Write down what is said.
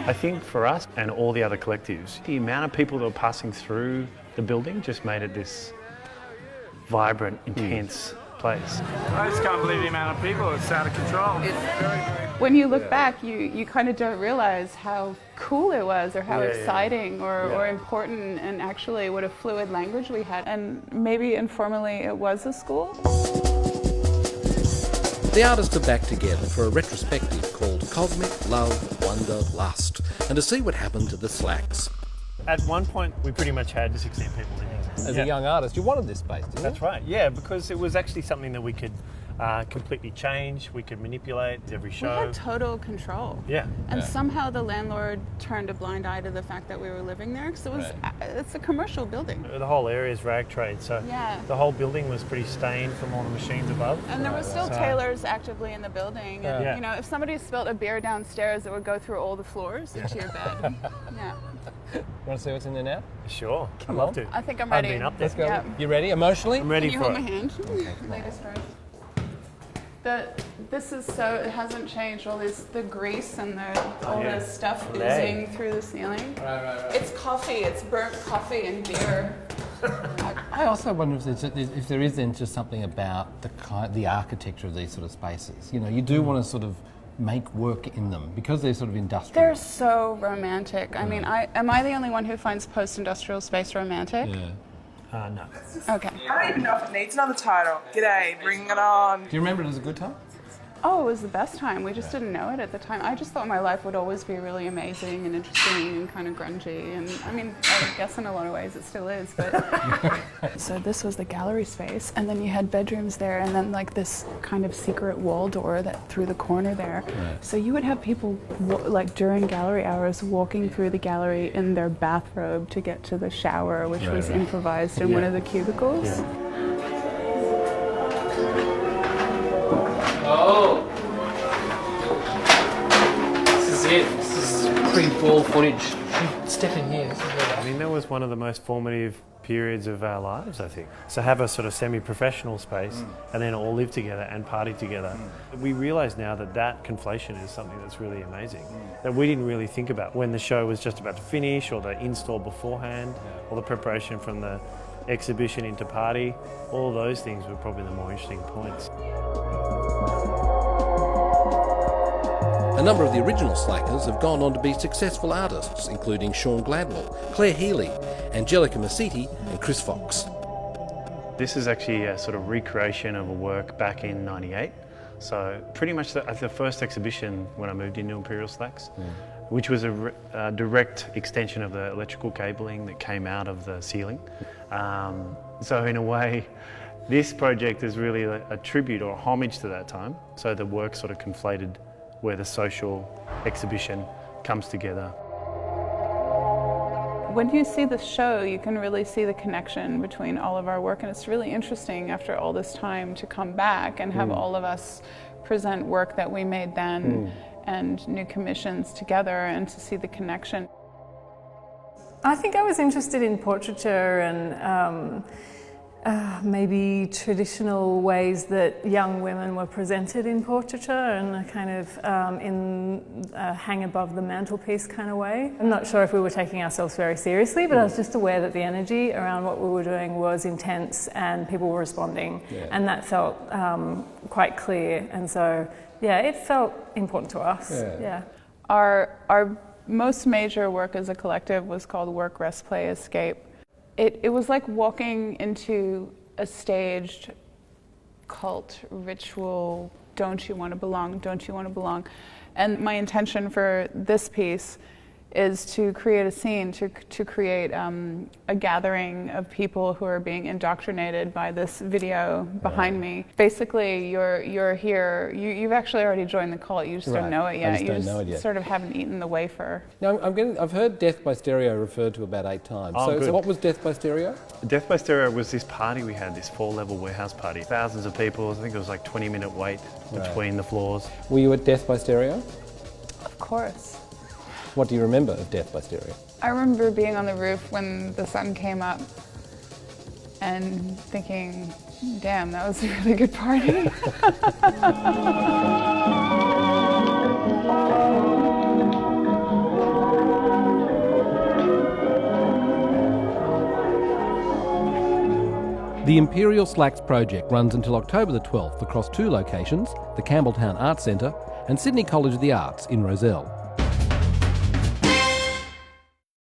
I think for us and all the other collectives, the amount of people that were passing through the building just made it this vibrant, intense place. I just can't believe the amount of people. It's out of control. It's very, very... When you look back, you kind of don't realize how cool it was, or how exciting or important, and actually what a fluid language we had. And maybe informally it was a school. The artists are back together for a retrospective called Cosmic Love, Wonder, Lust, and to see what happened to the Slacks. At one point, we pretty much had 16 people living there. As a young artist, you wanted this space, didn't you? That's right, yeah, because it was actually something that we could completely change, we could manipulate every show. We had total control. Yeah. And somehow the landlord turned a blind eye to the fact that we were living there, because it's a commercial building. The whole area is rag trade, so the whole building was pretty stained from all the machines above. And there were still tailors actively in the building. And, you know, if somebody spilled a beer downstairs, it would go through all the floors into your bed. You want to see what's in there now? Sure, I'd love to. I think I'm ready. I've been up there. Let's go. You ready? Emotionally? I'm ready Can for you it. hold my hand? Okay. Ladies first. This is so, it hasn't changed. All this, the grease and all this stuff oozing through the ceiling. Right. It's coffee. It's burnt coffee and beer. I also wonder if there is then just something about the architecture of these sort of spaces. You know, you do want to sort of make work in them because they're sort of industrial. They're so romantic. I mean, am I the only one who finds post-industrial space romantic? Yeah. No. Okay. I don't even know if it needs another title. G'day, bring it on. Do you remember it as a good time? Oh, it was the best time. We just didn't know it at the time. I just thought my life would always be really amazing and interesting and kind of grungy. And I mean, I guess in a lot of ways it still is. But so this was the gallery space, and then you had bedrooms there, and then like this kind of secret wall door that through the corner there. Right. So you would have people like during gallery hours walking through the gallery in their bathrobe to get to the shower, which was improvised in one of the cubicles. Yeah. Oh, this is it. This is pre-ball footage. Step in here. I mean, that was one of the most formative periods of our lives, I think. So have a sort of semi-professional space and then all live together and party together. We realise now that conflation is something that's really amazing, that we didn't really think about when the show was just about to finish, or the install beforehand, or the preparation from the exhibition into party. All those things were probably the more interesting points. A number of the original Slackers have gone on to be successful artists, including Sean Gladwell, Claire Healy, Angelica Mesiti and Chris Fox. This is actually a sort of recreation of a work back in '98. So pretty much the first exhibition when I moved into Imperial Slacks, which was a direct extension of the electrical cabling that came out of the ceiling. So in a way, this project is really a tribute or a homage to that time. So the work sort of conflated where the social exhibition comes together. When you see the show, you can really see the connection between all of our work, and it's really interesting after all this time to come back and have all of us present work that we made then and new commissions together, and to see the connection. I think I was interested in portraiture and maybe traditional ways that young women were presented in portraiture, and a kind of in a hang above the mantelpiece kind of way. I'm not sure if we were taking ourselves very seriously, but I was just aware that the energy around what we were doing was intense and people were responding, and that felt quite clear, and so it felt important to us. Our most major work as a collective was called Work, Rest, Play, Escape. It was like walking into a staged cult ritual, don't you want to belong, don't you want to belong? And my intention for this piece is to create a scene, to create a gathering of people who are being indoctrinated by this video behind me. Basically, you're here, you've actually already joined the cult, you just don't know it yet. You just sort of haven't eaten the wafer. Now, I've heard Death by Stereo referred to about 8 times. So what was Death by Stereo? Death by Stereo was this party we had, this 4-level warehouse party. Thousands of people, I think it was like 20-minute wait between the floors. Were you at Death by Stereo? Of course. What do you remember of Death by Stereo? I remember being on the roof when the sun came up and thinking, damn, that was a really good party. The Imperial Slacks Project runs until October the 12th across 2 locations, the Campbelltown Arts Centre and Sydney College of the Arts in Rozelle.